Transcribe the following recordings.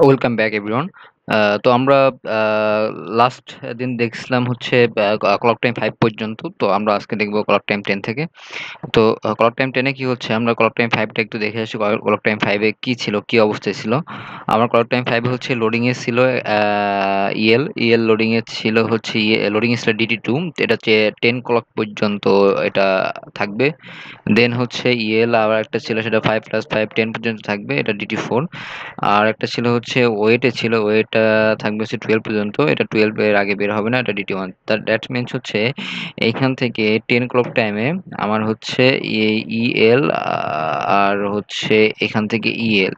Welcome back everyone. তো আমরা last দিন দেখছিলাম হচ্ছে ক্লক টাইম 5 পর্যন্ত। তো আমরা আজকে দেখব ক্লক টাইম 10 থেকে। তো ক্লক টাইম 10 এ কি হচ্ছে, আমরা ক্লক টাইম 5 টা একটু দেখে আসি। ক্লক টাইম 5 এ কি ছিল, কি অবস্থায় ছিল। আমার ক্লক টাইম 5 এ হচ্ছে লোডিং এ ছিল ইএল লোডিং এ ছিল হচ্ছে লোডিং এ ছিল DT2। এটা হচ্ছে 10 ক্লক পর্যন্ত এটা থাকবে। দেন হচ্ছে ইএল আবার একটা ছিল, সেটা 5+5 10 পর্যন্ত থাকবে, এটা DT4। আর একটা ছিল হচ্ছে ওয়েটে ছিল, ওয়েটটা থাকবে হচ্ছে 12 পর্যন্ত, এটা 12 এর আগে বের হবে না, এটা DT1। দ্যাট মিনস হচ্ছে এইখান থেকে 10 ক্লক টাইমে আমার হচ্ছে ইএল আর হচ্ছে এখান থেকে ইএল,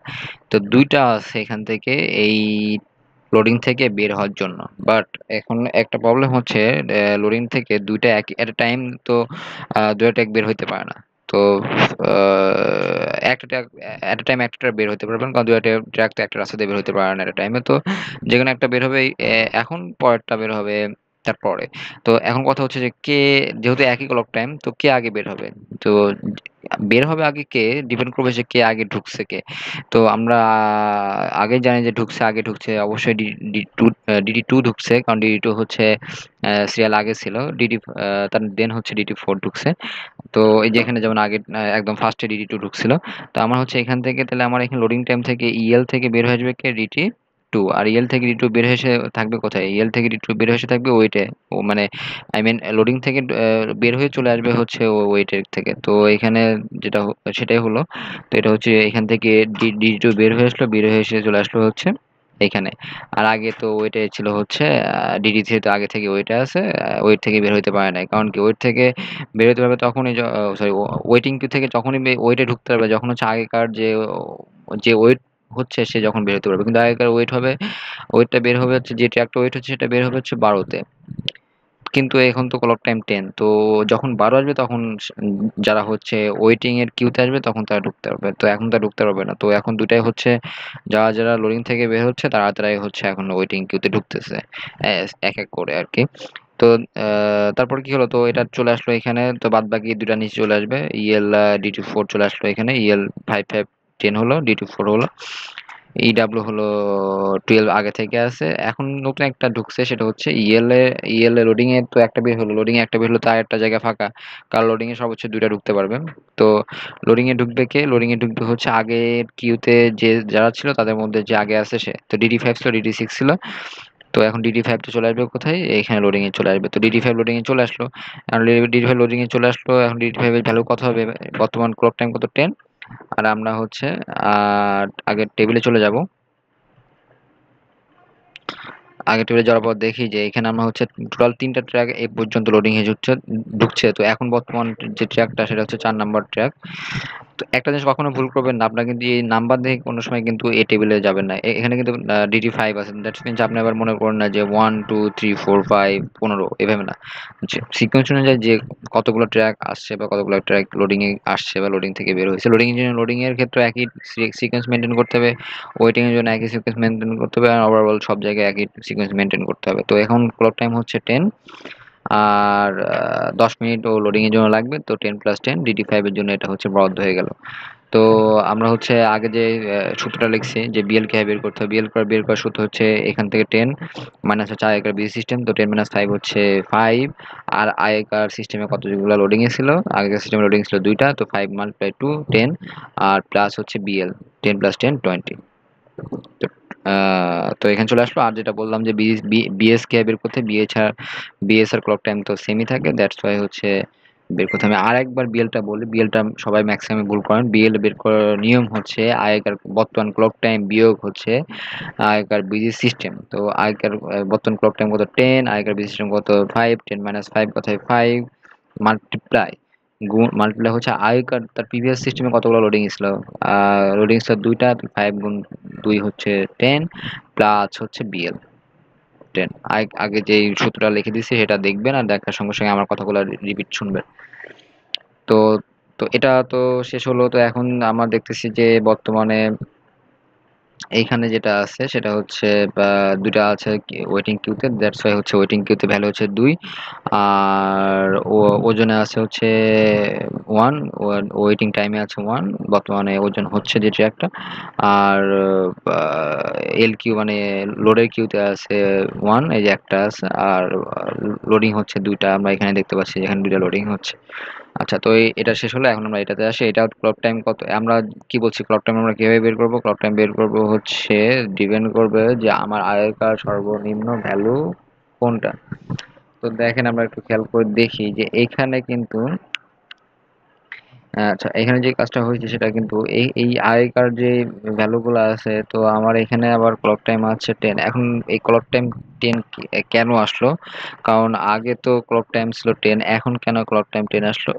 তো দুইটা আছে এখান থেকে এই লোডিং থেকে বের হওয়ার জন্য। বাট এখন একটা প্রবলেম হচ্ছে, লোডিং থেকে দুইটা এক এট টাইম, তো দুইটা ট্র্যাক বের হইতে পারে না। তো একটা ট্র্যাক এট টাইম একটা বের হতে পারবেন, কারণ দুইটা ট্র্যাক তো একটা রাস্তা দিয়ে বের হতে পারে না একটা টাইমে। তো যেখানে একটা বের হবে এখন, পরেরটা বের হবে তারপরে। তো এখন কথা হচ্ছে যে কে, যেহেতু একই ক্লক টাইম, তো কে আগে বের হবে। তো বের হবে আগে কে, ডিপেন্ড করবে যে কে আগে ঢুকছে কে। তো আমরা আগে জানি যে আগে ঢুকছে অবশ্যই DD2 ঢুকছে, কারণ DD2 হচ্ছে সিরিয়াল আগে ছিল। তার দেন হচ্ছে DD4 ঢুকছে। তো এই যে এখানে যেমন আগে একদম ফার্স্টে DD2 ঢুকছিল। তো আমার হচ্ছে এখান থেকে, তাহলে আমার এখানে লোডিং টাইম থেকে ইএল থেকে বের হয়ে আসবে কে, DT2। আর ইএল থেকে DT2 বের হয়ে এসে থাকবে কোথায়, ইএল থেকে DT2 বের হয়ে এসে থাকবে ওয়েটে। ও মানে আই মিন লোডিং থেকে বের হয়ে চলে আসবে হচ্ছে ওয়েটের থেকে। তো এখানে যেটা সেটাই হলো। তো এটা হচ্ছে এখান থেকে DT2 বের হয়ে আসলো, বের হয়ে এসে চলে আসলো হচ্ছে এখানে। আর আগে তো ওয়েটে ছিল হচ্ছে DD3, তো আগে থেকে ওয়েটে আছে, ওয়েট থেকে বের হইতে পারে নাই। কারণ কি, ওয়েট থেকে বের হতে পারবে তখনই, সরি, ওয়েটিং কিউ থেকে যখনই ওয়েটে ঢুকতে পারবে, যখন হচ্ছে আগেকার যে ওয়েট হচ্ছে সে যখন বের হতে পারবে। কিন্তু আগেকার ওয়েটটা বের হবে হচ্ছে, যে ট্র্যাকটা ওয়েট হচ্ছে সেটা বের হবে হচ্ছে 12-তে। কিন্তু এখন তো ক্লক টাইম 10, তো যখন 12 আসবে তখন যারা হচ্ছে ওয়েটিং এর কিউতে আসবে তখন তারা ঢুকতে পারবে। তো এখন তারা ঢুকতে পারবে না। তো এখন দুটাই হচ্ছে, যারা যারা লোডিং থেকে বের হচ্ছে তারাই হচ্ছে এখন ওয়েটিং কিউতে ঢুকতেছে, এক এক করে আর কি। তো তারপর কি হলো, তো এটা চলে আসলো এখানে। তো বাদ বাকি দুটা নিচে চলে আসবে, ইএল DT4 চলে আসলো এখানে, ইএল 5 5 10 হলো, DT4 হলো, হলো 12 আগে থেকে আছে। এখন নতুন একটা ঢুকছে, সেটা হচ্ছে ইএল এ লোডিং এ তো একটা বের হলো, লোডিং এ একটা বের হলো, তার একটা জায়গা ফাঁকা। কারণ লোডিং এ সর্বোচ্চ দুইটা ঢুকতে পারবে। তো লোডিং এ ঢুকবে কে, লোডিং এ ঢুকবে হচ্ছে আগের কিউতে যে যারা ছিল তাদের মধ্যে যে আগে আছে সে। তো DD5 ছিল, DD6 ছিল। তো এখন DD5 টা চলে আসবে কোথায়, এখানে লোডিং এ চলে আসবে। তো DD5 লোডিং এ চলে আসলো। এখন DD5 লোডিং এ চলে আসলো, এখন DD5 এর ভ্যালু কত হবে, বর্তমান ক্লক টাইম কত, 10। আর আমরা হচ্ছে আগের টেবিলে চলে যাব। আগে টেবিলে যাওয়ার পর দেখি যে এখানে আমরা হচ্ছে টোটাল 3টা ট্র্যাক এই পর্যন্ত লোডিং এ ঢুকছে। তো এখন বর্তমান যে ট্র্যাকটা সেটা হচ্ছে 4 নাম্বার ট্র্যাক। তো একটা জিনিস কখনো ভুল করবেন না, আপনার কিন্তু এই নাম্বার দেখে কোনো সময় কিন্তু এই টেবিলে যাবেন না। এখানে কিন্তু DD5 আছে, দ্যাটস মিনস আপনি আবার মনে করেন না যে 1 2 3 4 5 15 এভাবে না। সিকোয়েন্স অনুযায়ী যে কতগুলো ট্র্যাক আসছে বা কতগুলো ট্র্যাক লোডিং এ আসছে বা লোডিং থেকে বের হয়েছে, লোডিং এর ক্ষেত্রে একই সিকোয়েন্স মেনটেন করতে হবে, ওয়েটিং এর জন্য একই সিকোয়েন্স মেনটেন করতে হবে, আর ওভারঅল সব জায়গায় একই সিকোয়েন্স মেনটেন করতে হবে। তো এখন ক্লক টাইম হচ্ছে 10। আর 10 মিনিট ও লোডিং এর জন্য লাগবে। তো 10+10 DD5 এর জন্য এটা হচ্ছে বরাদ্দ হয়ে গেল। তো আমরা হচ্ছে আগে যে সূত্রটা লিখছি যে বিএল কে বের করতে হবে, বের করার সূত্র হচ্ছে এখান থেকে 10 মাইনাস হচ্ছে আগেকার বিজি সিস্টেম, তো 10 - 5 হচ্ছে 5। আর আগেকার সিস্টেমে কতগুলো লোডিং এ ছিল, আগেকার সিস্টেমে লোডিং ছিল দুইটা, তো 5 × 2 10। আর প্লাস হচ্ছে বিএল, 10+10 20। তো তো এখানে চলে আসলো। আর যেটা বললাম যে বিএস কে বের করতে, বিএস আর ক্লক টাইম তো সেমই থাকে, দ্যাটস ওয়াই হচ্ছে বের করতে। আমি আর একবার বিএলটা বলি, বিএলটা সবাই ম্যাক্সিমাম ভুল করেন। বিএল বের করার নিয়ম হচ্ছে আগেকার বর্তমান ক্লক টাইম বিয়োগ হচ্ছে আগেকার বিজি সিস্টেম। তো আগেকার বর্তমান ক্লক টাইম কত, 10, আগেকার বিজি সিস্টেম কত, 5, 10 - 5 কথায় 5, মাল্টিপ্লাই মাল্টিপ্লাই হচ্ছে আগেকার তার প্রিভিয়াস সিস্টেমে কতগুলো লোডিং ছিল। লোডিং ছিল দুইটা, 5 × 2 হচ্ছে 10, প্লাস হচ্ছে বিএল 10। আগে যে সূত্রটা লিখে দিয়েছি সেটা দেখবেন, আর দেখার সঙ্গে সঙ্গে আমার কথাগুলো রিপিট শুনবেন। তো তো এটা তো শেষ হলো। তো এখন আমরা দেখতেছি যে বর্তমানে এইখানে যেটা আছে সেটা হচ্ছে দুইটা আছে ওয়েটিং কিউতে, দ্যাটস ওয়াই হচ্ছে ওয়েটিং কিউতে ভ্যালু হচ্ছে 2। আর ওজনে আছে হচ্ছে 1, ওয়েটিং টাইমে আছে 1, বর্তমানে ওজন হচ্ছে যে ট্র্যাকটা। আর এল কিউ মানে লোডের কিউতে আছে 1, এই যে একটা আছে, আর লোডিং হচ্ছে 2টা, আমরা এখানে দেখতে পাচ্ছি এখানে 2টা লোডিং হচ্ছে। আচ্ছা, তো এটা শেষ হলো, এখন আমরা এটাতে আসি। এটা ক্লক টাইম কত, আমরা কি বলছি ক্লক টাইম আমরা কিভাবে বের করব? ক্লক টাইম বের করব হচ্ছে ডিপেন্ড করবে যে আমার আগেকার সর্বনিম্ন ভ্যালু কোনটা। তো দেখেন আমরা একটু খেয়াল করে দেখি যে এখানে কিন্তু আচ্ছা, এখানে যে কাজটা হয়েছে সেটা কিন্তু এই এই আগেকার যে ভ্যালুগুলো আছে, তো আমার এখানে আবার ক্লক টাইম আছে 10। এখন এই ক্লক টাইম 10 কেন আসলো? কারণ আগে তো ক্লক টাইম ছিল 10, এখন কেন ক্লক টাইম 10 আসলো?